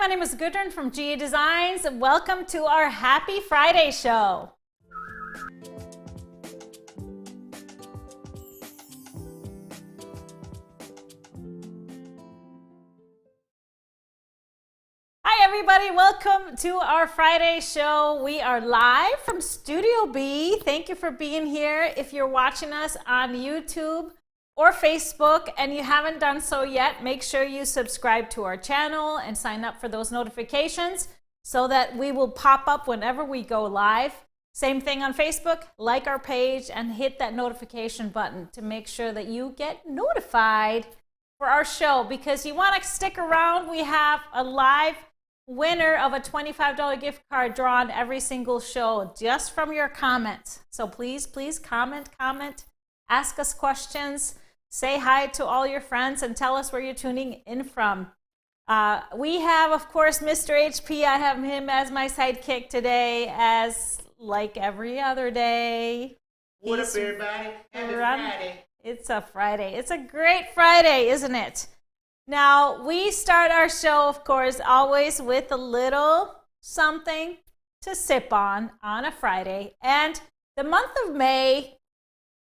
my name is Gudrun from GA Designs. Welcome to our Happy Friday show. Hi everybody, welcome to our Friday show. We are live from Studio B. Thank you for being here. If you're watching us on YouTube or Facebook and you haven't done so yet, make sure you subscribe to our channel and sign up for those notifications so that we will pop up whenever we go live. Same thing on Facebook, like our page and hit that notification button to make sure that you get notified for our show, because you want to stick around. We have a live winner of a $25 gift card drawn every single show just from your comments. So please comment, ask us questions. Say hi to all your friends and tell us where you're tuning in from. We have, of course, Mr. HP. I have him as my sidekick today, as like every other day. What up, everybody? Happy Friday. It's a Friday. It's a great Friday, isn't it? Now, we start our show, of course, always with a little something to sip on a Friday. And the month of May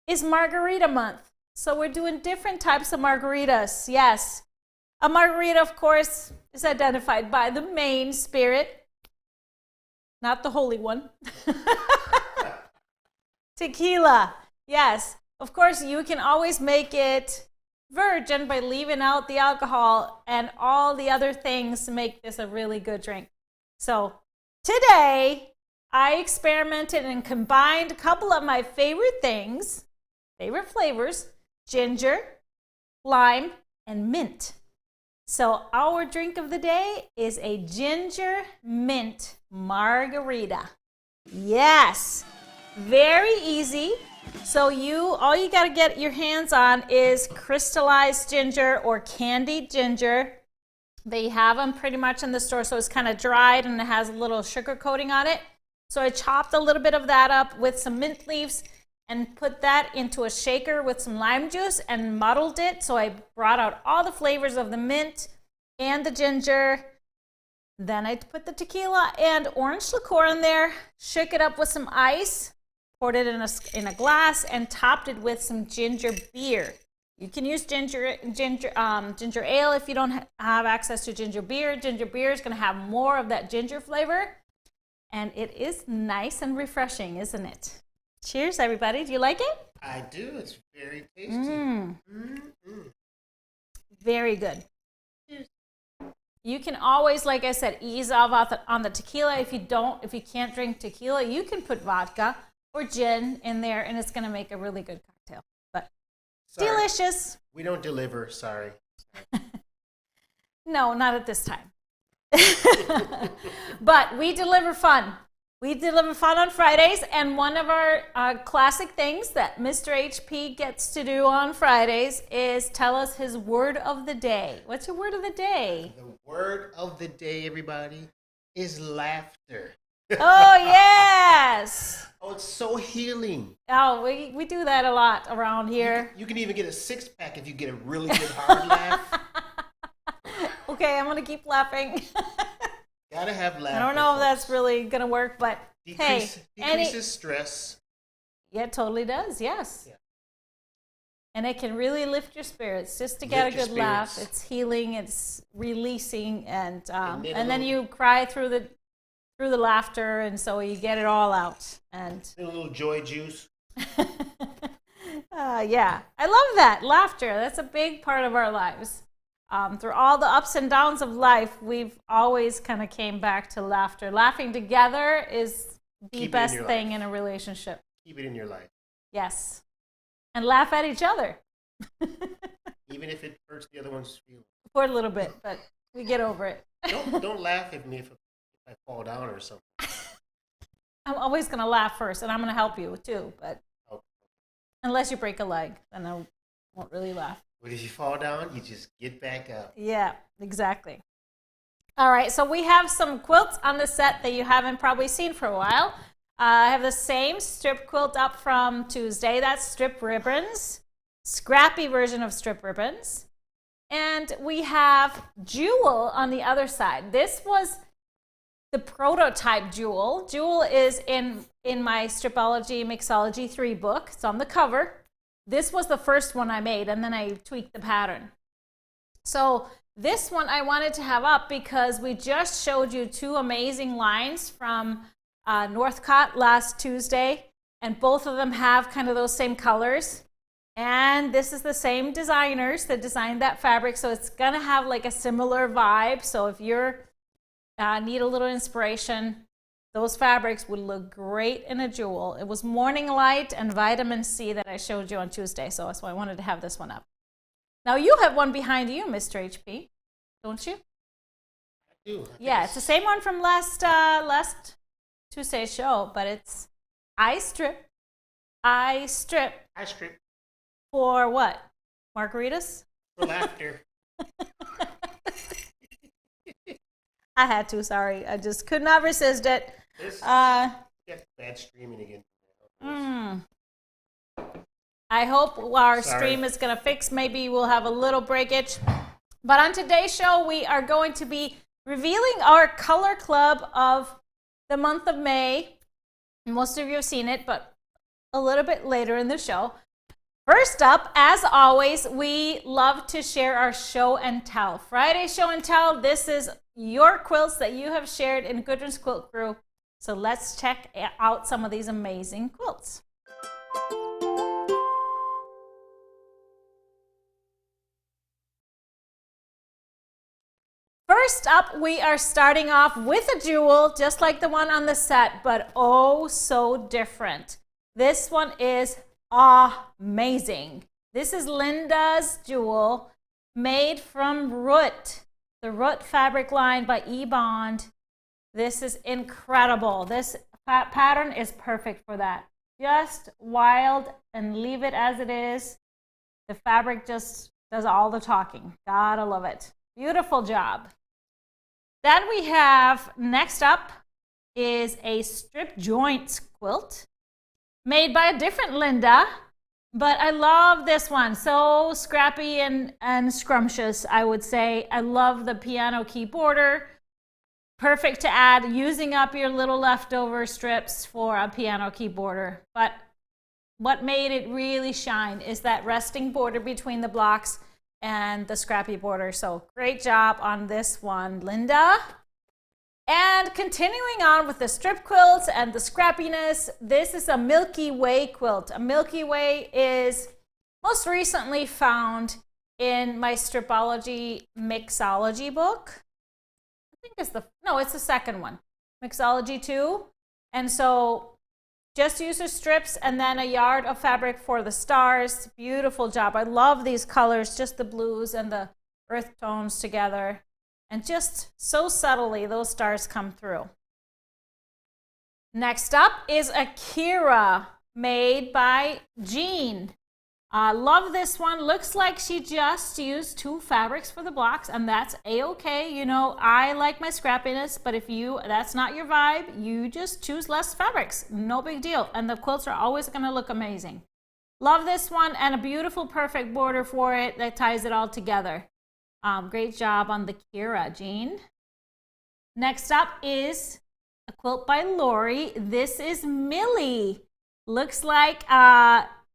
is Margarita month. So we're doing different types of margaritas. Yes, a margarita, of course, is identified by the main spirit, not the holy one. Tequila. Yes, of course, you can always make it virgin by leaving out the alcohol and all the other things to make this a really good drink. So today, I experimented and combined a couple of my favorite flavors, ginger, lime, and mint. So our drink of the day is a ginger mint margarita. Yes, very easy. So all you got to get your hands on is crystallized ginger or candied ginger. They have them pretty much in the store, so it's kind of dried and it has a little sugar coating on it. So I chopped a little bit of that up with some mint leaves and put that into a shaker with some lime juice and muddled it. So I brought out all the flavors of the mint and the ginger. Then I put the tequila and orange liqueur in there, shook it up with some ice, poured it in a glass, and topped it with some ginger beer. You can use ginger ale if you don't have access to ginger beer. Ginger beer is going to have more of that ginger flavor, and it is nice and refreshing, isn't it? Cheers, everybody. Do you like it? I do. It's very tasty. Very good. Cheers. You can always, like I said, ease off on the tequila. If you can't drink tequila, you can put vodka or gin in there, and it's going to make a really good cocktail. But delicious. We don't deliver. Sorry. No, not at this time. But we deliver fun. We deliver fun on Fridays, and one of our classic things that Mr. HP gets to do on Fridays is tell us his word of the day. What's your word of the day? The word of the day, everybody, is laughter. Oh, yes. Oh, it's so healing. Oh, we do that a lot around here. You can even get a six-pack if you get a really good hard laugh. Okay, I'm going to keep laughing. Gotta have laughter. I don't know if that's really going to work, but decreases stress. Yeah, it totally does, yes. Yeah. And it can really lift your spirits just to get a good laugh. It's healing, it's releasing, and then you cry through the laughter, and so you get it all out. And a little joy juice. Yeah, I love that. Laughter, that's a big part of our lives. Through all the ups and downs of life, we've always kind of came back to laughter. Laughing together is the best thing in a relationship. Keep it in your life. Yes. And laugh at each other. Even if it hurts the other one's feelings. For a little bit, but we get over it. Don't laugh at me if I fall down or something. I'm always going to laugh first, and I'm going to help you too. But unless you break a leg, then I won't really laugh. But if you fall down, you just get back up. Yeah, exactly. All right, so we have some quilts on the set that you haven't probably seen for a while. I have the same strip quilt up from Tuesday. That's strip ribbons, scrappy version of strip ribbons. And we have Jewel on the other side. This was the prototype Jewel. Jewel is in my Stripology Mixology 3 book. It's on the cover. This was the first one I made, and then I tweaked the pattern. So this one I wanted to have up because we just showed you two amazing lines from Northcott last Tuesday, and both of them have kind of those same colors. And this is the same designers that designed that fabric, so it's gonna have like a similar vibe. So if you're need a little inspiration, those fabrics would look great in a Jewel. It was Morning Light and Vitamin C that I showed you on Tuesday, so that's why I wanted to have this one up. Now you have one behind you, Mr. HP, don't you? I do. Yeah, it's the same one from last Tuesday's show, but it's I strip. For what? Margaritas? For laughter. I had to, sorry. I just could not resist it. Get bad streaming again. I hope our stream is going to fix. Maybe we'll have a little breakage. But on today's show, we are going to be revealing our color club of the month of May. Most of you have seen it, but a little bit later in the show. First up, as always, we love to share our show and tell. Friday show and tell, this is your quilts that you have shared in Gudrun's Quilt Crew. So let's check out some of these amazing quilts. First up, we are starting off with a Jewel, just like the one on the set, but oh so different. This one is amazing. This is Linda's Jewel, made from Root, the Root fabric line by eBond. This is incredible. This pattern is perfect for that. Just wild and leave it as it is. The fabric just does all the talking. Gotta love it. Beautiful job. Then we have, next up is a strip joints quilt made by a different Linda, but I love this one. So scrappy and scrumptious, I would say. I love the piano key border. Perfect to add, using up your little leftover strips for a piano key border. But what made it really shine is that resting border between the blocks and the scrappy border. So great job on this one, Linda. And continuing on with the strip quilts and the scrappiness, this is a Milky Way quilt. A Milky Way is most recently found in my Stripology Mixology book. I think it's the second one, Mixology 2. And so just use the strips and then a yard of fabric for the stars. Beautiful job. I love these colors, just the blues and the earth tones together. And just so subtly, those stars come through. Next up is a Kira made by Jean. I love this one. Looks like she just used two fabrics for the blocks, and that's a-okay. You know, I like my scrappiness, but if that's not your vibe, you just choose less fabrics. No big deal. And the quilts are always going to look amazing. Love this one, and a beautiful, perfect border for it that ties it all together. Great job on the Kira, Jean. Next up is a quilt by Lori. This is Millie. Looks like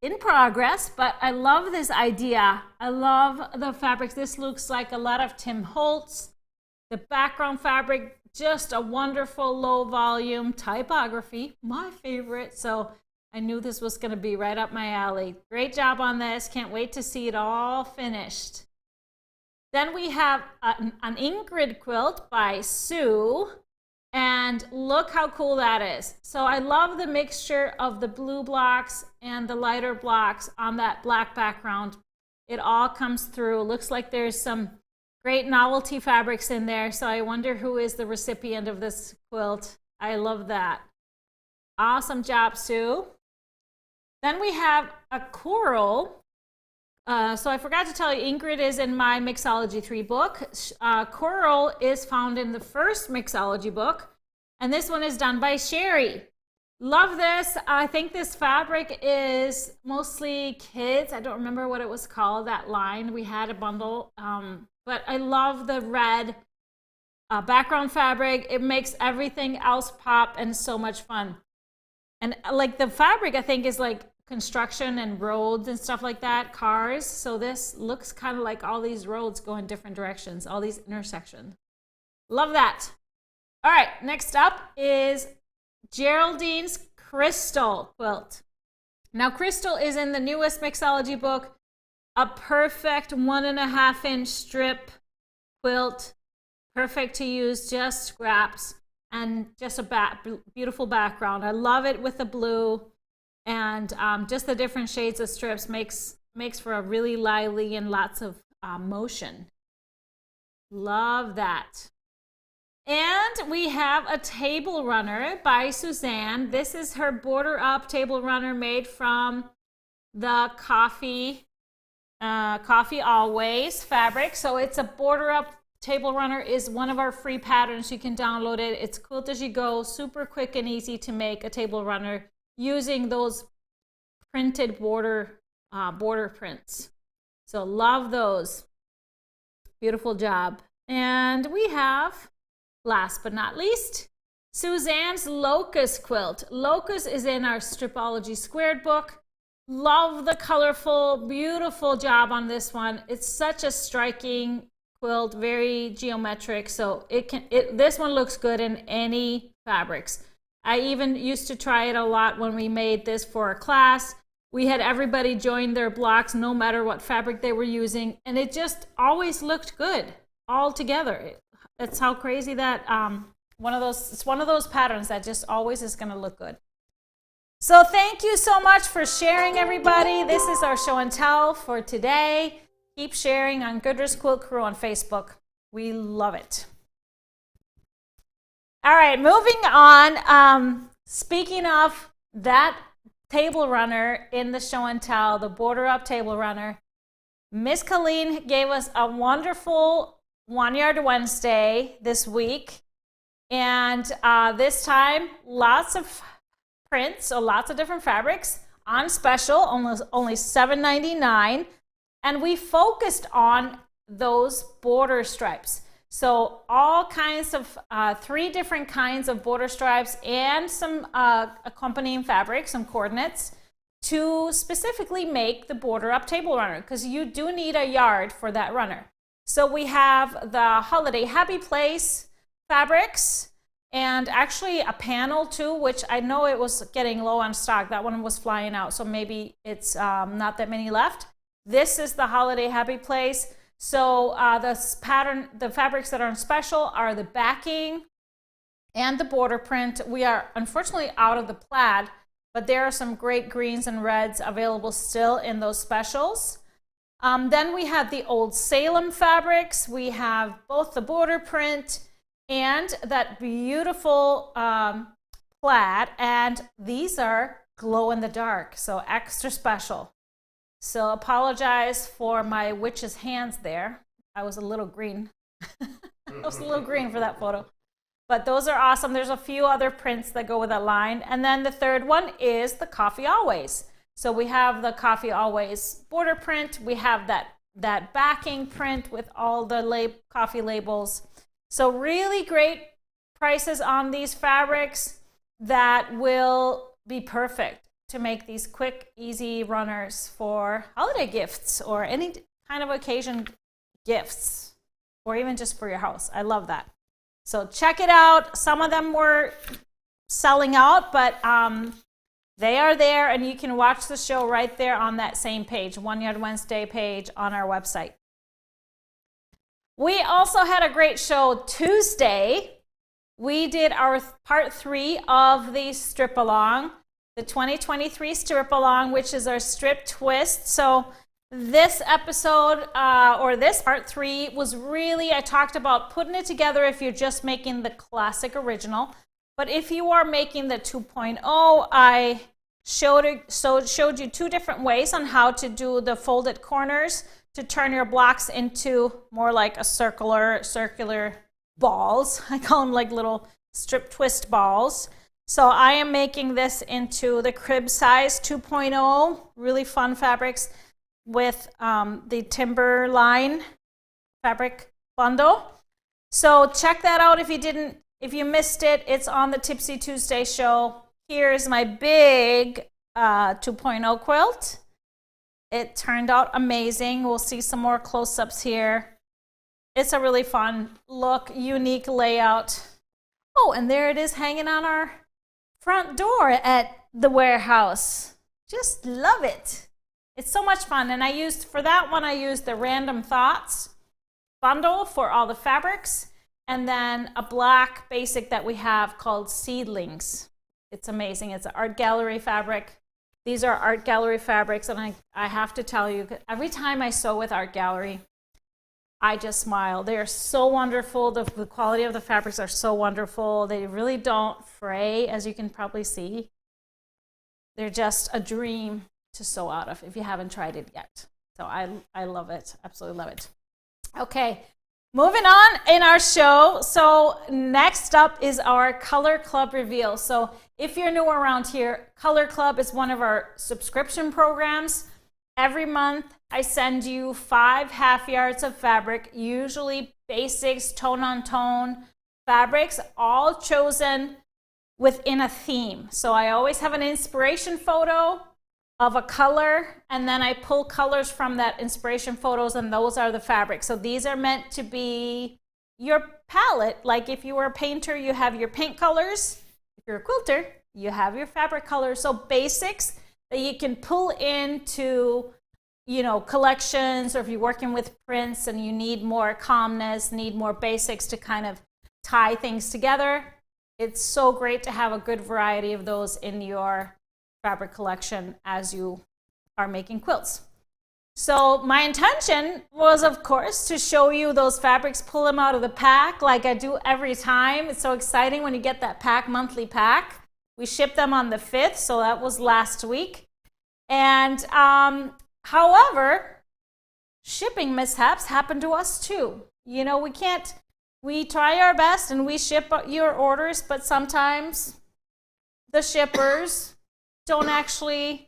in progress, but I love this idea. I love the fabrics. This looks like a lot of Tim Holtz. The background fabric, just a wonderful low volume typography, my favorite. So I knew this was going to be right up my alley. Great job on this. Can't wait to see it all finished. Then we have an Ingrid quilt by Sue. And look how cool that is. So I love the mixture of the blue blocks and the lighter blocks on that black background. It all comes through. Looks like there's some great novelty fabrics in there. So I wonder who is the recipient of this quilt. I love that. Awesome job, Sue. Then we have a coral. So I forgot to tell you, Ingrid is in my Mixology 3 book. Coral is found in the first Mixology book, and this one is done by Sherry. Love this. I think this fabric is mostly kids. I don't remember what it was called, that line. We had a bundle. But I love the red background fabric. It makes everything else pop and so much fun. And like the fabric, I think, is like construction and roads and stuff like that, cars. So this looks kind of like all these roads go in different directions, all these intersections. Love that. All right, next up is Geraldine's Crystal quilt. Now, Crystal is in the newest mixology book, a perfect 1.5-inch strip quilt, perfect to use, just scraps, and just a beautiful background. I love it with the blue, and just the different shades of strips makes for a really lively and lots of motion. Love that. And we have a table runner by Suzanne. This is her border up table runner made from the Coffee Always fabric. So it's a border up table runner, is one of our free patterns. You can download it. It's quilt as you go, super quick and easy to make a table runner using those printed border prints. So love those. Beautiful job. And we have, last but not least, Suzanne's Locust quilt. Locust is in our Stripology Squared book. Love the colorful, beautiful job on this one. It's such a striking quilt, very geometric. So this one looks good in any fabrics. I even used to try it a lot when we made this for a class. We had everybody join their blocks no matter what fabric they were using, and it just always looked good all together. That's how crazy that it's one of those patterns that just always is going to look good. So thank you so much for sharing, everybody. This is our show and tell for today. Keep sharing on Goodrich Quilt Crew on Facebook. We love it. All right, moving on. Speaking of that table runner in the show and tell, the border up table runner, Miss Colleen gave us a wonderful One Yard Wednesday this week, and this time lots of prints, so lots of different fabrics on special, only $7.99, and we focused on those border stripes. So all kinds of 3 different kinds of border stripes and some accompanying fabric, some coordinates, to specifically make the border up table runner, because you do need a yard for that runner. So we have the Holiday Happy Place fabrics, and actually a panel too, which I know it was getting low on stock. That one was flying out, so maybe it's not that many left. This is the Holiday Happy Place. So the fabrics that are on special are the backing and the border print. We are unfortunately out of the plaid, but there are some great greens and reds available still in those specials. Then we have the Old Salem fabrics. We have both the border print and that beautiful plaid, and these are glow in the dark, so extra special. So apologize for my witch's hands there. I was a little green. I was a little green for that photo. But those are awesome. There's a few other prints that go with that line. And then the third one is the Coffee Always. So we have the Coffee Always border print. We have that backing print with all the coffee labels. So really great prices on these fabrics that will be perfect to make these quick, easy runners for holiday gifts or any kind of occasion gifts, or even just for your house. I love that. So check it out. Some of them were selling out, but they are there, and you can watch the show right there on that same page, One Yard Wednesday page on our website. We also had a great show Tuesday. We did our part 3 of the strip along, the 2023 strip along, which is our strip twist. So this episode, or this part 3, was really, I talked about putting it together if you're just making the classic original. But if you are making the 2.0, I showed you 2 different ways on how to do the folded corners to turn your blocks into more like a circular balls. I call them like little strip twist balls. So I am making this into the crib size 2.0, really fun fabrics with the Timberline fabric bundle. So check that out if you missed it. It's on the Tipsy Tuesday show. Here's my big 2.0 quilt. It turned out amazing. We'll see some more close-ups here. It's a really fun look, unique layout. Oh, and there it is hanging on our front door at the warehouse. Just love it. It's so much fun. And for that one, I used the Random Thoughts bundle for all the fabrics, and then a black basic that we have called Seedlings. It's amazing. It's an art gallery fabric. These are art gallery fabrics, and I have to tell you, every time I sew with art gallery, I just smile. They are so wonderful. The quality of the fabrics are so wonderful. They really don't fray, as you can probably see. They're just a dream to sew out of if you haven't tried it yet. So I love it. Absolutely love it. Okay, moving on in our show. So next up is our Color Club reveal. So if you're new around here, Color Club is one of our subscription programs. Every month I send you 5 half yards of fabric, usually basics, tone-on-tone fabrics, all chosen within a theme. So I always have an inspiration photo of a color, and then I pull colors from that inspiration photos, and those are the fabrics. So these are meant to be your palette. Like if you were a painter, you have your paint colors. If you're a quilter, you have your fabric colors. So basics that you can pull into, you know, collections, or if you're working with prints and you need more calmness, need more basics to kind of tie things together. It's so great to have a good variety of those in your fabric collection as you are making quilts. So my intention was, of course, to show you those fabrics, pull them out of the pack like I do every time. It's so exciting when you get that pack, monthly pack. We shipped them on the 5th, so that was last week. And however, shipping mishaps happen to us too. You know, we try our best and we ship your orders, but sometimes the shippers don't actually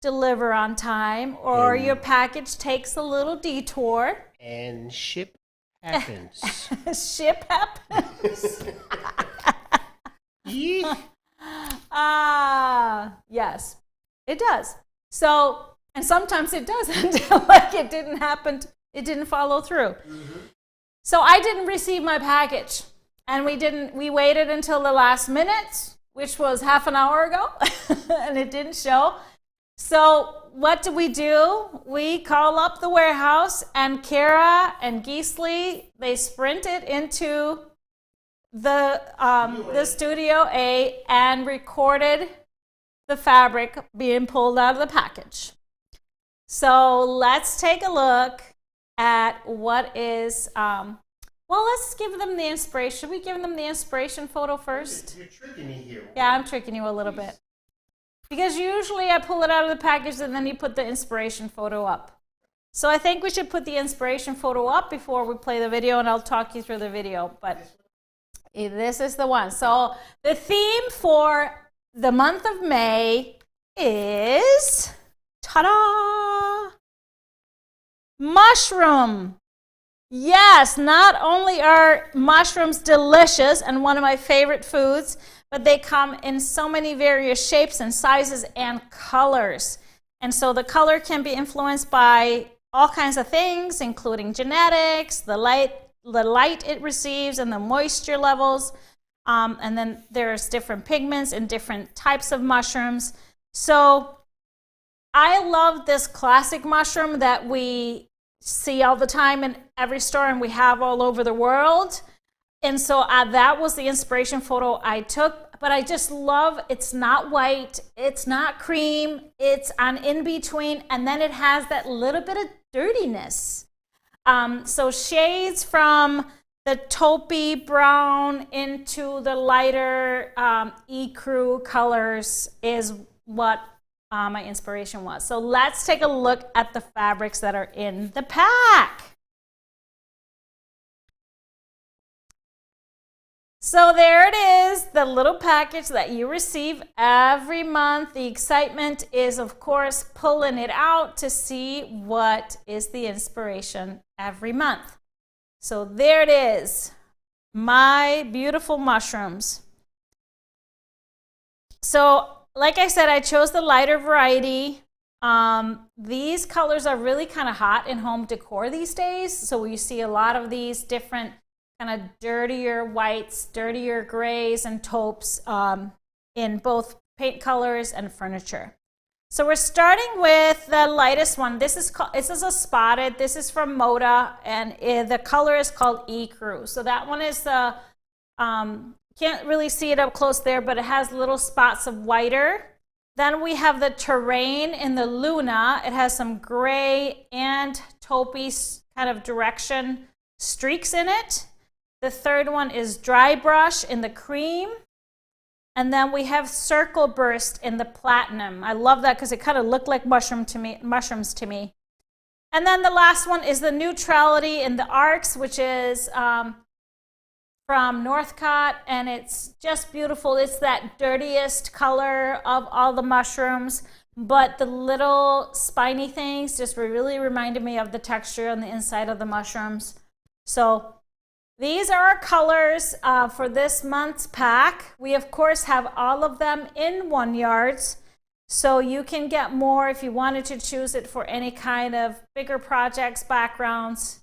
deliver on time, or your package takes a little detour. And ship happens. Ship happens. Yeah. Yes, it does. So, and sometimes it doesn't. Like it didn't happen, it didn't follow through. Mm-hmm. So I didn't receive my package, and we waited until the last minute, which was half an hour ago, and it didn't show. So what do? We call up the warehouse, and Kara and Geesley, they sprinted into the Studio A and recorded the fabric being pulled out of the package. So let's take a look at what is, well, let's give them the inspiration. Should we give them the inspiration photo first? You're tricking me here. Yeah, I'm tricking you a little bit. Because usually I pull it out of the package and then you put the inspiration photo up. So I think we should put the inspiration photo up before we play the video, and I'll talk you through the video. But this is the one. So the theme for the month of May is, ta-da! Mushroom. Yes, not only are mushrooms delicious and one of my favorite foods, but they come in so many various shapes and sizes and colors. And so the color can be influenced by all kinds of things, including genetics, the light it receives, and the moisture levels. And then there's different pigments and different types of mushrooms. So I love this classic mushroom that we see all the time in every store and we have all over the world. And so that was the inspiration photo I took. But I just love, it's not white, it's not cream, it's an in-between, and then it has that little bit of dirtiness. So shades from the taupey brown into the lighter ecru colors is what my inspiration was. So let's take a look at the fabrics that are in the pack. So there it is, the little package that you receive every month. The excitement is, of course, pulling it out to see what is the inspiration every month. So there it is, my beautiful mushrooms. So like I said, I chose the lighter variety. These colors are really kind of hot in home decor these days. So you see a lot of these different kind of dirtier whites, dirtier grays, and taupes in both paint colors and furniture. So we're starting with the lightest one. This is a spotted. This is from Moda, and the color is called Ecru. So that one is the can't really see it up close there, but it has little spots of whiter. Then we have the Terrain in the Luna. It has some gray and taupey kind of direction streaks in it. The third one is Dry Brush in the Cream. And then we have Circle Burst in the Platinum. I love that because it kind of looked like mushrooms to me. And then the last one is the Neutrality in the Arcs, which is from Northcott, and it's just beautiful. It's that dirtiest color of all the mushrooms, but the little spiny things just really reminded me of the texture on the inside of the mushrooms. So these are our colors for this month's pack. We, of course, have all of them in 1 yards, so you can get more if you wanted to choose it for any kind of bigger projects, backgrounds.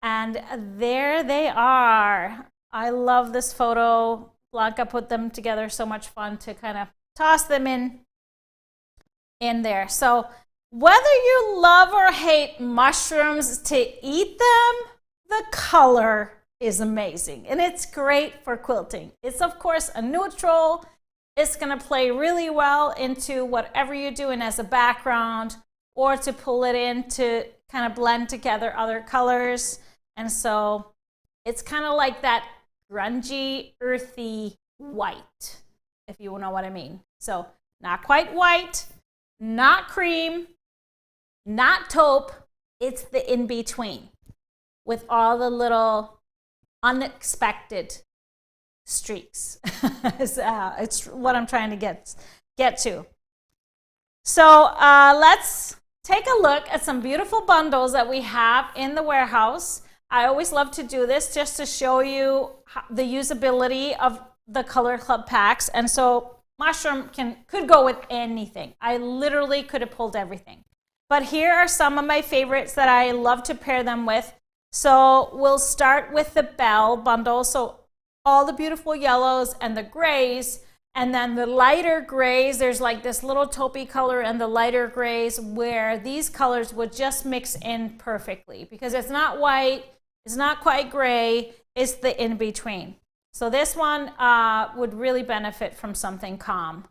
And there they are. I love this photo. Blanca put them together. So much fun to kind of toss them in there. So whether you love or hate mushrooms to eat them, the color is amazing, and it's great for quilting. It's, of course, a neutral. It's going to play really well into whatever you're doing as a background, or to pull it in to kind of blend together other colors. And so it's kind of like that grungy, earthy white, if you know what I mean. So not quite white, not cream, not taupe. It's the in-between with all the little unexpected streaks. It's what I'm trying to get to. So let's take a look at some beautiful bundles that we have in the warehouse. I always love to do this just to show you the usability of the Color Club packs. And so mushroom could go with anything. I literally could have pulled everything. But here are some of my favorites that I love to pair them with. So we'll start with the Bell bundle. So all the beautiful yellows and the grays, and then the lighter grays. There's like this little taupey color and the lighter grays, where these colors would just mix in perfectly because it's not white, it's not quite gray, it's the in-between. So this one would really benefit from something calm.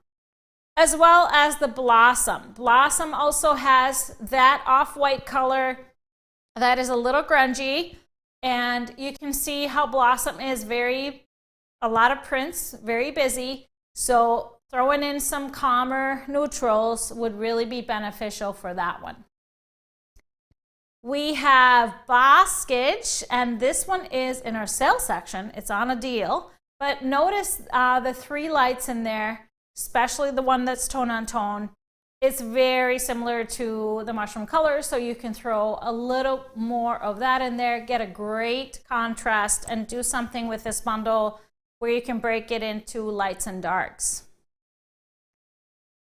As well as the Blossom. Blossom also has that off-white color that is a little grungy, and you can see how Blossom is a lot of prints, very busy. So throwing in some calmer neutrals would really be beneficial for that one. We have Boskage, and this one is in our sale section. It's on a deal, but notice the 3 lights in there, especially the one that's tone on tone. It's very similar to the mushroom colors, so you can throw a little more of that in there, get a great contrast, and do something with this bundle where you can break it into lights and darks.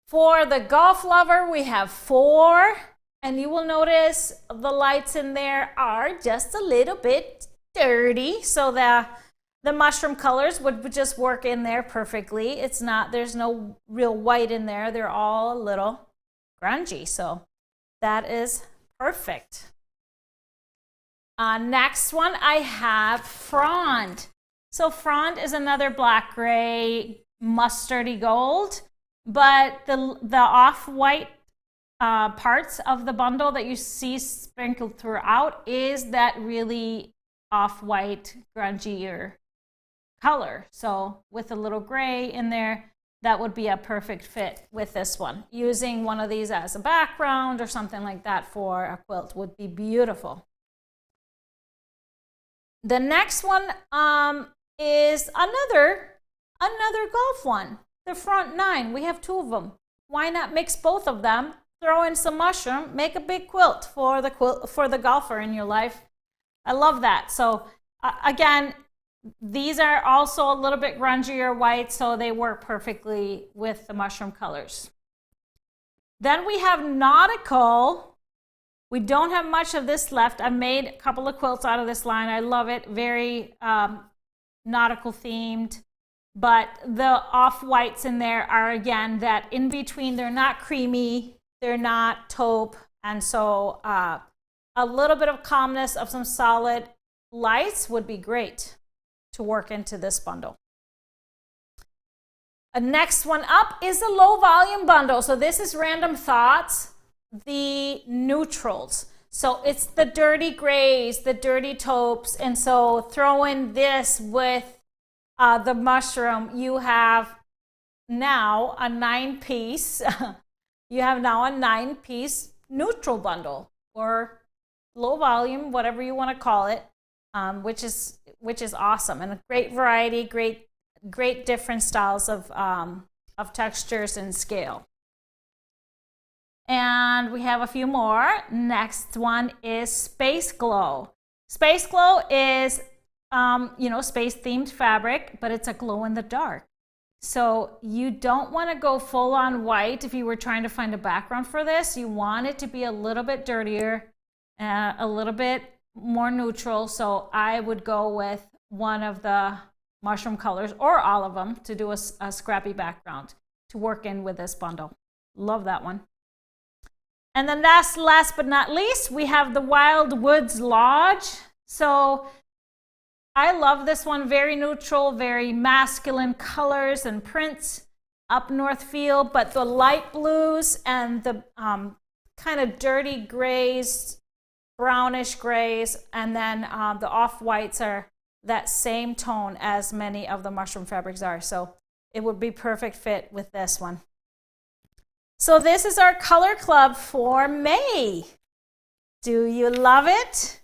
For the golf lover, we have 4, and you will notice the lights in there are just a little bit dirty, so the mushroom colors would just work in there perfectly. There's no real white in there. They're all a little grungy, so that is perfect. Next one, I have Frond. So Frond is another black gray mustardy gold, but the off-white parts of the bundle that you see sprinkled throughout is that really off-white grungier color. So with a little gray in there, that would be a perfect fit with this one. Using one of these as a background or something like that for a quilt would be beautiful. The next one is another golf one. The front 9, we have 2 of them. Why not mix both of them? Throw in some mushroom, make a big quilt for the golfer in your life. I love that. So again, these are also a little bit grungier white, so they work perfectly with the mushroom colors. Then we have nautical. We don't have much of this left. I've made a couple of quilts out of this line. I love it. Very nautical themed. But the off-whites in there are, again, that in between. They're not creamy. They're not taupe. And so a little bit of calmness of some solid lights would be great to work into this bundle. Next one up is a low volume bundle. So this is Random Thoughts, the neutrals. So it's the dirty grays, the dirty taupes. And so throw in this with the mushroom. You have now a 9-piece. You have now a 9-piece neutral bundle, or low volume, whatever you want to call it, which is awesome, and a great variety, great different styles of textures and scale. And we have a few more. Next one is Space Glow. Space Glow is space themed fabric, but it's a glow in the dark. So you don't want to go full on white if you were trying to find a background for this. You want it to be a little bit dirtier, a little bit more neutral. So I would go with one of the mushroom colors or all of them to do a scrappy background to work in with this bundle. Love that one. And then last but not least, we have the Wild Woods Lodge. So I love this one. Very neutral, very masculine colors and prints, up north feel, but the light blues and the kind of dirty grays, brownish grays, and then the off-whites are that same tone as many of the mushroom fabrics are. So it would be perfect fit with this one. So this is our color club for May. Do you love it?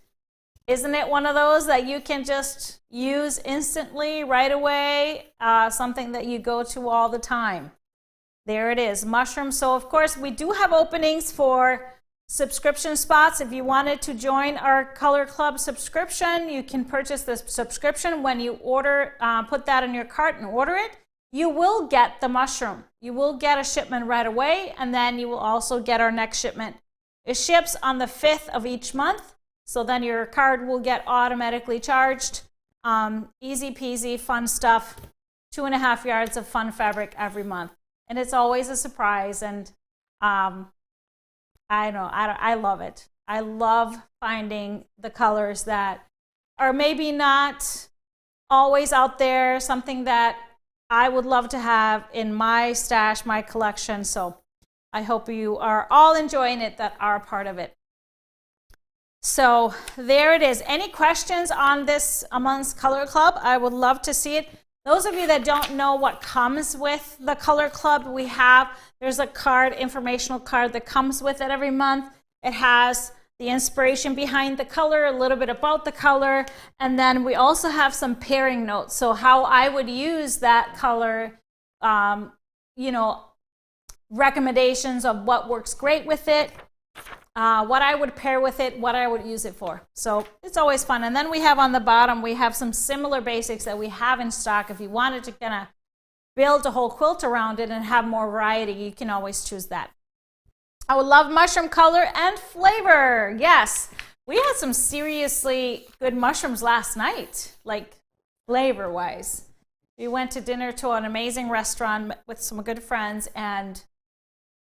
Isn't it one of those that you can just use instantly, right away? Something that you go to all the time. There it is, mushrooms. So of course we do have openings for subscription spots. If you wanted to join our Color Club subscription, you can purchase this subscription. When you order, put that in your cart and order it, you will get the mushroom. You will get a shipment right away, and then you will also get our next shipment. It ships on the 5th of each month, so then your card will get automatically charged. Easy peasy, fun stuff. 2.5 yards of fun fabric every month. And it's always a surprise, and I love it. I love finding the colors that are maybe not always out there, something that I would love to have in my stash, my collection. So I hope you are all enjoying it that are part of it. So there it is. Any questions on this amongst Color Club? I would love to see it. Those of you that don't know what comes with the Color Club, there's a card, informational card that comes with it every month. It has the inspiration behind the color, a little bit about the color, and then we also have some pairing notes. So how I would use that color, recommendations of what works great with it, what I would pair with it, what I would use it for. So it's always fun. And then we have on the bottom, we have some similar basics that we have in stock. If you wanted to kind of build a whole quilt around it and have more variety, you can always choose that. I would love mushroom color and flavor. Yes, we had some seriously good mushrooms last night, like flavor-wise. We went to dinner to an amazing restaurant with some good friends, and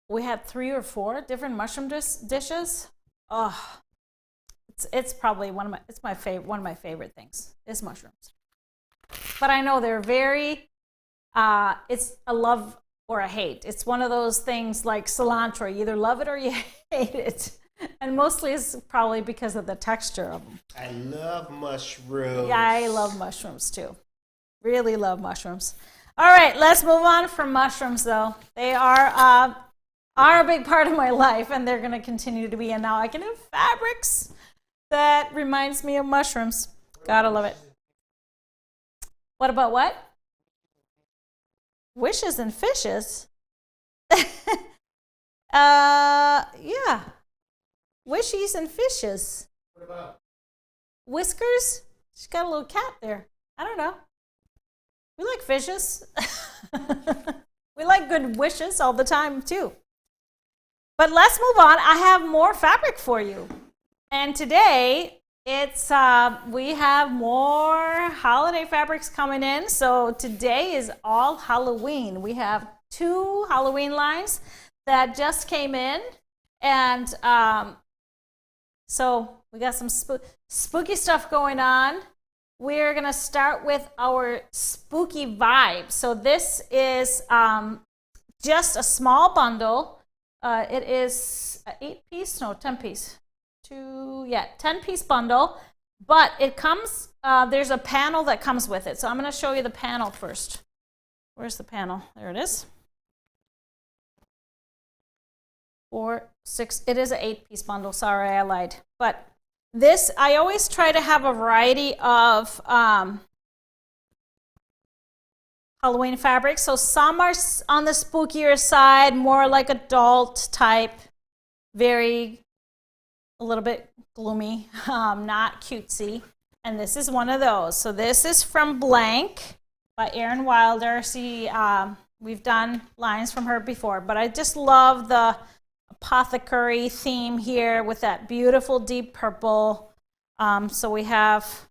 we had 3 or 4 different mushroom dishes. Oh, it's probably one of my favorite things is mushrooms. But I know they're very. It's a love or a hate. It's one of those things like cilantro. You either love it or you hate it, and mostly it's probably because of the texture of them. I love mushrooms. Yeah, I love mushrooms too. Really love mushrooms. All right, let's move on from mushrooms though. They are a big part of my life, and they're going to continue to be. And now I can have fabrics that reminds me of mushrooms. Gotta love it. What about what? Wishes and fishes? Yeah. Wishies and fishes. What about? Whiskers? She's got a little cat there. I don't know. We like fishes. We like good wishes all the time, too. But let's move on. I have more fabric for you. And today, it's we have more holiday fabrics coming in. So today is all Halloween. We have 2 Halloween lines that just came in. And so we got some spooky stuff going on. We're going to start with our spooky vibe. So this is just a small bundle. It is an 8-piece, no, 10-piece. 10-piece bundle. But it comes, there's a panel that comes with it. So I'm going to show you the panel first. Where's the panel? There it is. 4, 6, it is an 8-piece bundle. Sorry, I lied. But this, I always try to have a variety of Halloween fabrics. So some are on the spookier side, more like adult type, a little bit gloomy, not cutesy. And this is one of those. So this is from Blank by Erin Wilder. See, we've done lines from her before, but I just love the apothecary theme here with that beautiful deep purple. So we have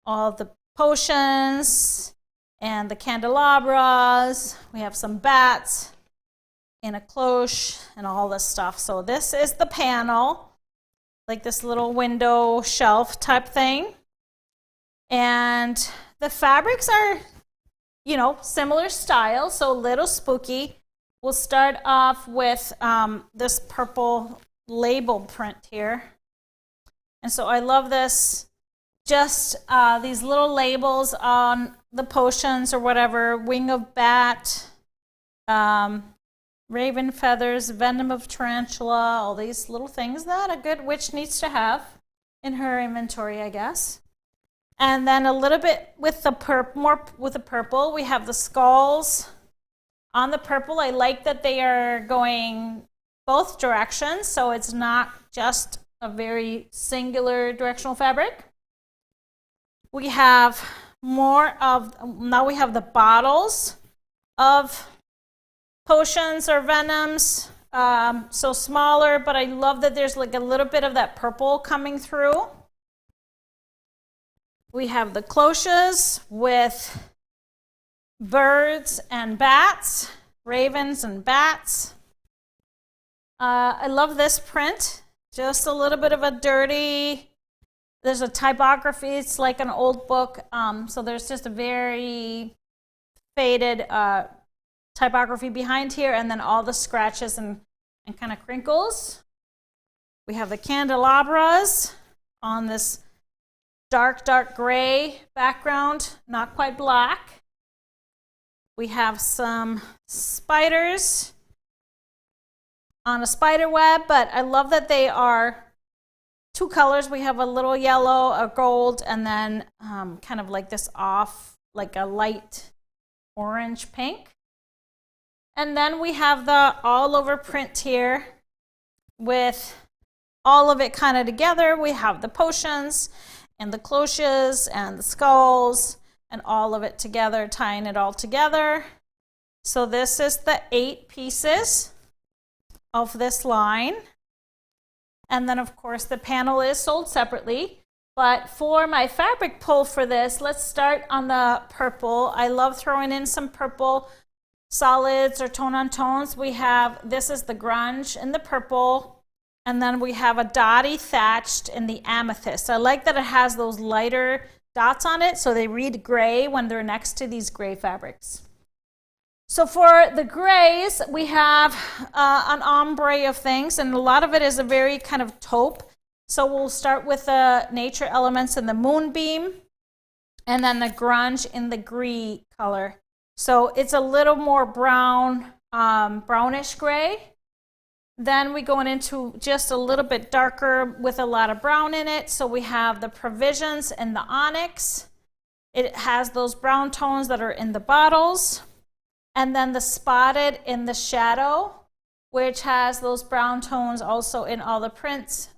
all the potions and the candelabras. We have some bats in a cloche and all this stuff. So this is the panel, like this little window shelf type thing. And the fabrics are, similar style, so a little spooky. We'll start off with this purple label print here. And so I love this, just these little labels on the potions or whatever, wing of bat, raven feathers, venom of tarantula, all these little things that a good witch needs to have in her inventory, I guess. And then a little bit with the more with the purple, we have the skulls. On the purple, I like that they are going both directions, so it's not just a very singular directional fabric. We have now we have the bottles of potions or venoms, so smaller, but I love that there's like a little bit of that purple coming through. We have the cloches with birds and bats, ravens and bats. I love this print. Just a little bit of a dirty, there's a typography. It's like an old book. So there's just a very faded typography behind here, and then all the scratches and kind of crinkles. We have the candelabras on this dark gray background, not quite black. We have some spiders on a spider web, but I love that they are 2 colors. We have a little yellow, a gold, and then kind of like this off, like a light orange pink. And then we have the all over print here with all of it kind of together. We have the potions and the cloches and the skulls and all of it together, tying it all together. So this is the 8 pieces of this line. And then of course the panel is sold separately. But for my fabric pull for this, let's start on the purple. I love throwing in some purple solids or tone on tones. We have, this is the grunge in the purple, and then we have a dotty thatched in the amethyst. I like that it has those lighter dots on it, so they read gray when they're next to these gray fabrics. So for the grays, we have an ombre of things, and a lot of it is a very kind of taupe. So we'll start with the nature elements in the moonbeam, and then the grunge in the gris color. So it's a little more brown, brownish gray. Then we go into just a little bit darker with a lot of brown in it. So we have the provisions and the onyx. It has those brown tones that are in the bottles, and then the spotted in the shadow, which has those brown tones also in all the prints,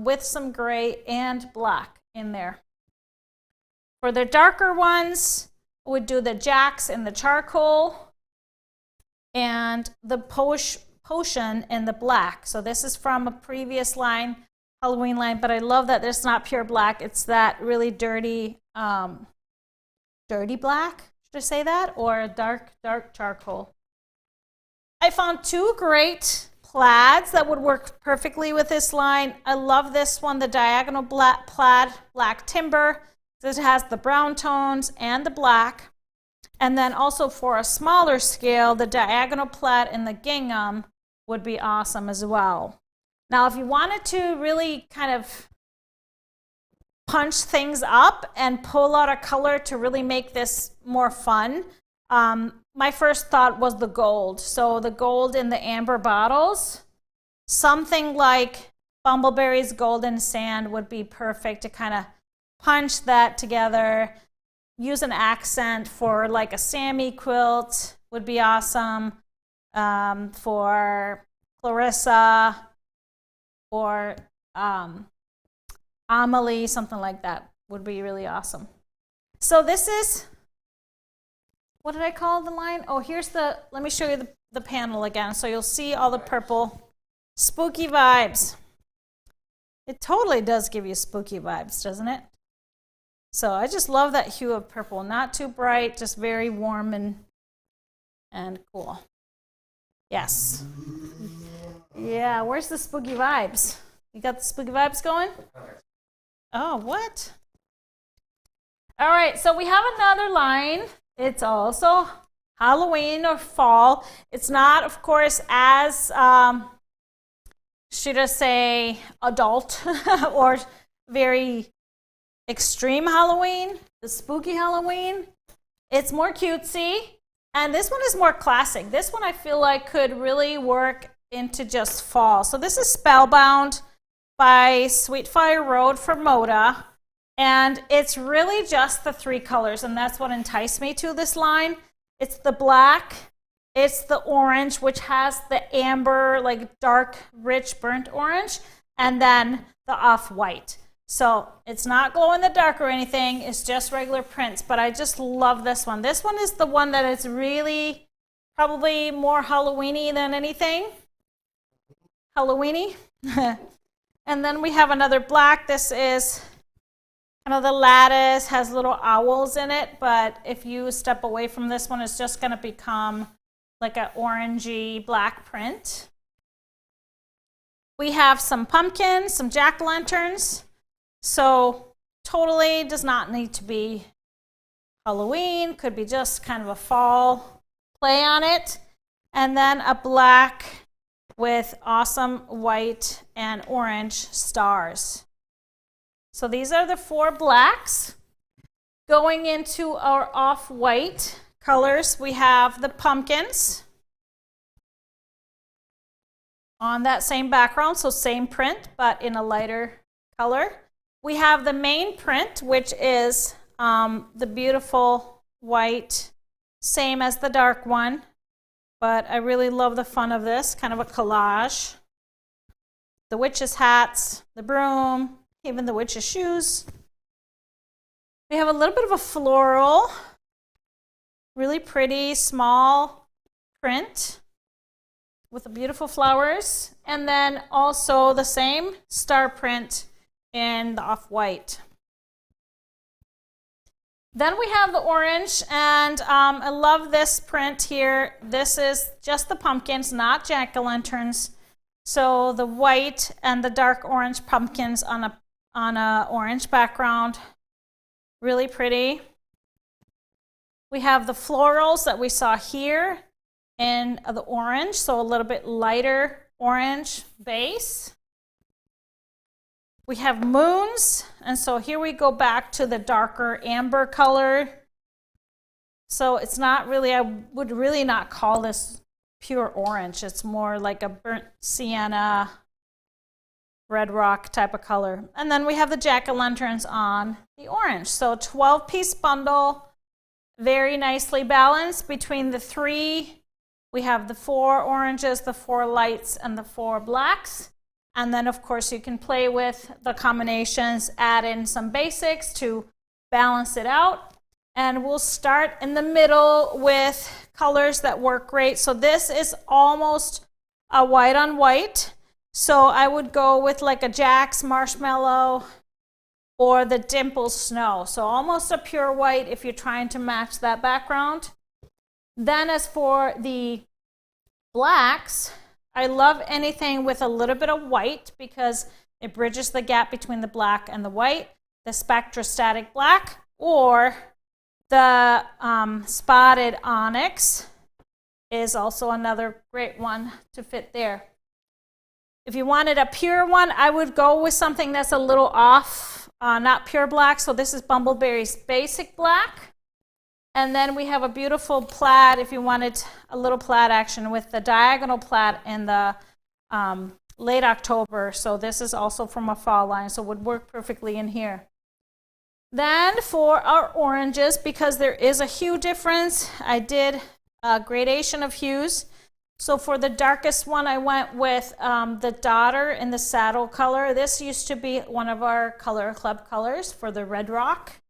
with some gray and black in there. For the darker ones, would do the jacks in the charcoal and the potion in the black. So this is from a previous line, Halloween line, but I love that it's not pure black. It's that really dirty, dirty black, should I say that? Or dark charcoal. I found two great plaids that would work perfectly with this line. I love this one, the diagonal plaid, black timber. This has the brown tones and the black. And then also for a smaller scale, the diagonal plaid and the gingham would be awesome as well. Now, if you wanted to really kind of punch things up and pull out a color to really make this more fun, my first thought was the gold. So the gold in the amber bottles, something like Bumbleberry's Golden Sand would be perfect to kind of punch that together. Use an accent for like a Sammy quilt would be awesome. For Clarissa or Amelie, something like that would be really awesome. So this is, what did I call the line? Oh, here's the, let me show you the panel again. So you'll see all the purple spooky vibes. It totally does give you spooky vibes, doesn't it? So I just love that hue of purple. Not too bright, just very warm and cool. Yes. Yeah, where's the spooky vibes? You got the spooky vibes going? Oh, what? All right, so we have another line. It's also Halloween or fall. It's not, of course, as, should I say, adult or very extreme Halloween, the spooky Halloween. It's more cutesy, and this one is more classic. This one I feel like could really work into just fall. So this is Spellbound by Sweetfire Road from Moda, and it's really just the three colors, and that's what enticed me to this line. It's the black, it's the orange, which has the amber, like dark, rich, burnt orange, and then the off-white. So it's not glow in the dark or anything, it's just regular prints, but I just love this one. This one is the one that is really probably more Halloween-y than anything. Halloween-y. And then we have another black. This is kind of the lattice, has little owls in it, but if you step away from this one, it's just going to become like an orangey black print. We have some pumpkins, some jack-o'-lanterns. So totally does not need to be Halloween, could be just kind of a fall play on it. And then a black with awesome white and orange stars. So these are the four blacks. Going into our off-white colors, we have the pumpkins on that same background, so same print, but in a lighter color. We have the main print, which is the beautiful white, same as the dark one, but I really love the fun of this, kind of a collage. The witches' hats, the broom, even the witches' shoes. We have a little bit of a floral, really pretty, small print with the beautiful flowers, and then also the same star print in the off-white. Then we have the orange, and I love this print here. This is just the pumpkins, not jack-o'-lanterns. So the white and the dark orange pumpkins on a orange background. Really pretty. We have the florals that we saw here in the orange, so a little bit lighter orange base. We have moons, and so here we go back to the darker amber color. So it's not really, I would really not call this pure orange. It's more like a burnt sienna, red rock type of color. And then we have the jack-o'-lanterns on the orange. So 12-piece bundle, very nicely balanced between the three. We have the 4 oranges, the 4 lights, and the 4 blacks. And then, of course, you can play with the combinations, add in some basics to balance it out. And we'll start in the middle with colors that work great. So this is almost a white on white. So I would go with like a Jack's Marshmallow or the Dimples Snow. So almost a pure white if you're trying to match that background. Then as for the blacks, I love anything with a little bit of white because it bridges the gap between the black and the white. The Spectrostatic Black or the Spotted Onyx is also another great one to fit there. If you wanted a pure one, I would go with something that's a little off, not pure black. So this is Bumbleberry's Basic Black. And then we have a beautiful plaid if you wanted a little plaid action with the diagonal plaid in the late October. So this is also from a fall line, so it would work perfectly in here. Then for our oranges, because there is a hue difference, I did a gradation of hues. So for the darkest one, I went with the Daughter in the saddle color. This used to be one of our color club colors for the red rock.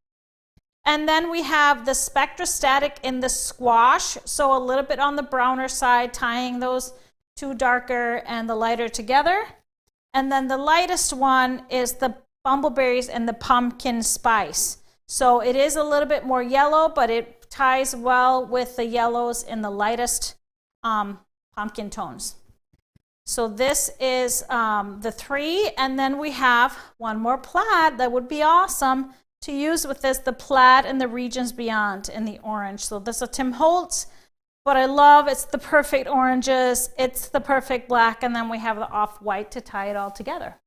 And then we have the Spectrostatic in the squash, so a little bit on the browner side, tying those two darker and the lighter together. And then the lightest one is the Bumbleberries and the Pumpkin Spice. So it is a little bit more yellow, but it ties well with the yellows in the lightest pumpkin tones. So this is the 3, and then we have one more plaid that would be awesome to use with this, the Plaid and the Regions Beyond in the orange. So this is a Tim Holtz, but I love it's the perfect oranges, it's the perfect black, and then we have the off-white to tie it all together.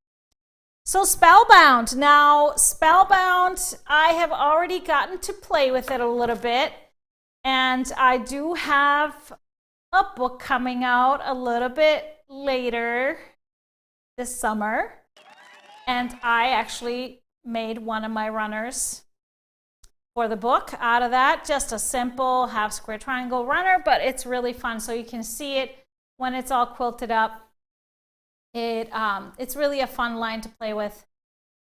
So Spellbound. Now, Spellbound, I have already gotten to play with it a little bit, and I do have a book coming out a little bit later this summer, and I actually made one of my runners for the book out of that. Just a simple half square triangle runner, but it's really fun. So you can see it when it's all quilted up. It's really a fun line to play with.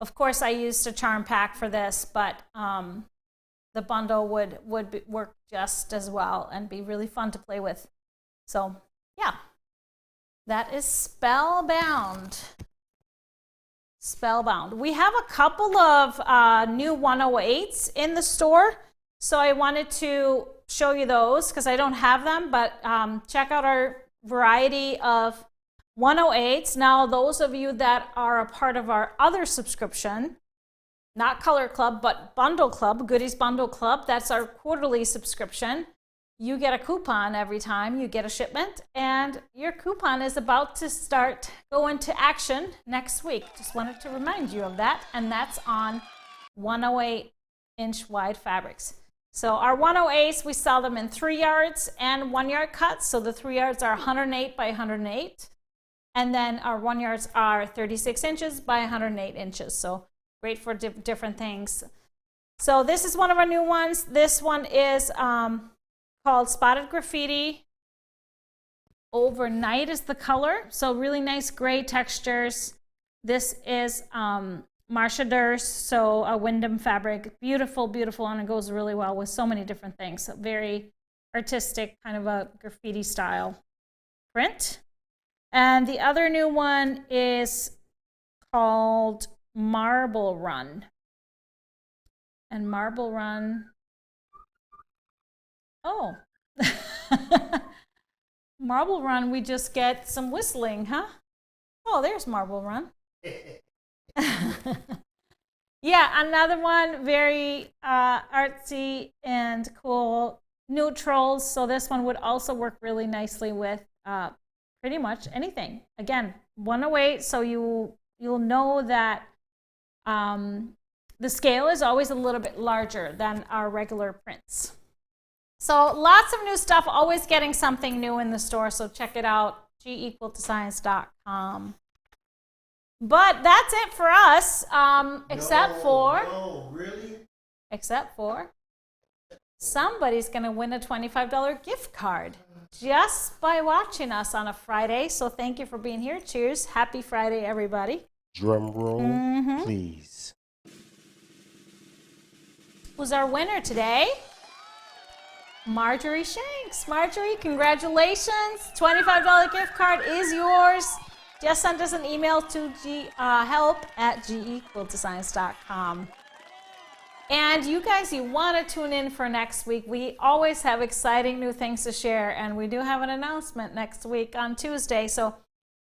Of course, I used a charm pack for this, but the bundle would work just as well and be really fun to play with. So yeah, that is Spellbound. Spellbound. We have a couple of new 108s in the store, so I wanted to show you those because I don't have them, but check out our variety of 108s. Now, those of you that are a part of our other subscription, not Color Club, but Bundle Club, Goodies Bundle Club, that's our quarterly subscription. You get a coupon every time you get a shipment, and your coupon is about to start going to action next week. Just wanted to remind you of that, and that's on 108-inch wide fabrics. So our 108s, we sell them in 3 yards and 1 yard cuts. So the 3 yards are 108 by 108, and then our 1 yards are 36 inches by 108 inches. So great for different things. So this is one of our new ones. This one is called Spotted Graffiti. Overnight is the color, so really nice gray textures. This is Marcia Durst, so a Wyndham fabric. Beautiful, beautiful, and it goes really well with so many different things. So very artistic, kind of a graffiti style print. And the other new one is called Marble Run. And Marble Run, oh, Marble Run, we just get some whistling, huh? Oh, there's Marble Run. Yeah, another one, very artsy and cool. Neutrals, so this one would also work really nicely with pretty much anything. Again, 108, so you'll know that the scale is always a little bit larger than our regular prints. So lots of new stuff, always getting something new in the store, so check it out, gequiltdesigns.com. But that's it for us, except for No, really? Somebody's going to win a $25 gift card just by watching us on a Friday. So thank you for being here. Cheers. Happy Friday, everybody. Drum roll, please. Who's our winner today? Marjorie Shanks. Marjorie, congratulations. $25 gift card is yours. Just send us an email to help@gequiltdesigns.com. And you guys, you want to tune in for next week. We always have exciting new things to share, and we do have an announcement next week on Tuesday. So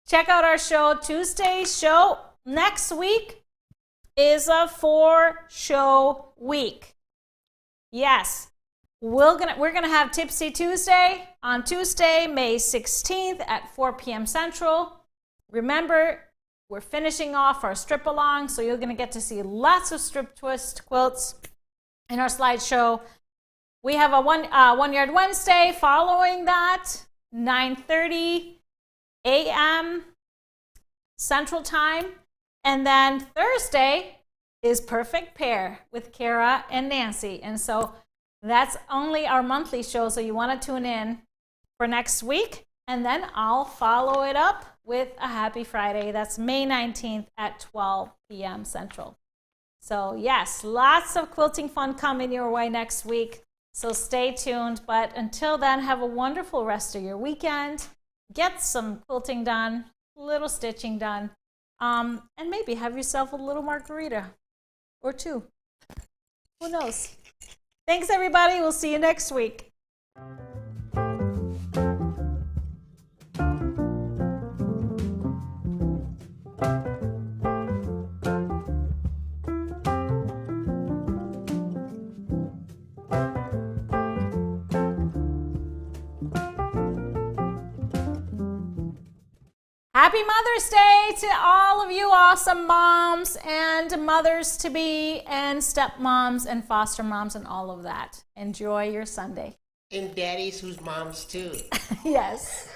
check out our show. Tuesday's show next week is a 4-show week. Yes, we're gonna have Tipsy Tuesday on Tuesday, May 16th at 4 p.m. Central. Remember, we're finishing off our strip along, so you're going to get to see lots of strip twist quilts in our slideshow. We have a One Yard Wednesday following that, 9:30 a.m. Central Time. And then Thursday is Perfect Pair with Kara and Nancy. And so that's only our monthly show, so you want to tune in for next week. And then I'll follow it up with a Happy Friday. That's May 19th at 12 p.m. Central. So yes, lots of quilting fun coming your way next week. So stay tuned. But until then, have a wonderful rest of your weekend. Get some quilting done, a little stitching done, and maybe have yourself a little margarita or two. Who knows? Thanks, everybody. We'll see you next week. Happy Mother's Day to all of you awesome moms and mothers-to-be and stepmoms and foster moms and all of that. Enjoy your Sunday. And daddies who's moms too. Yes.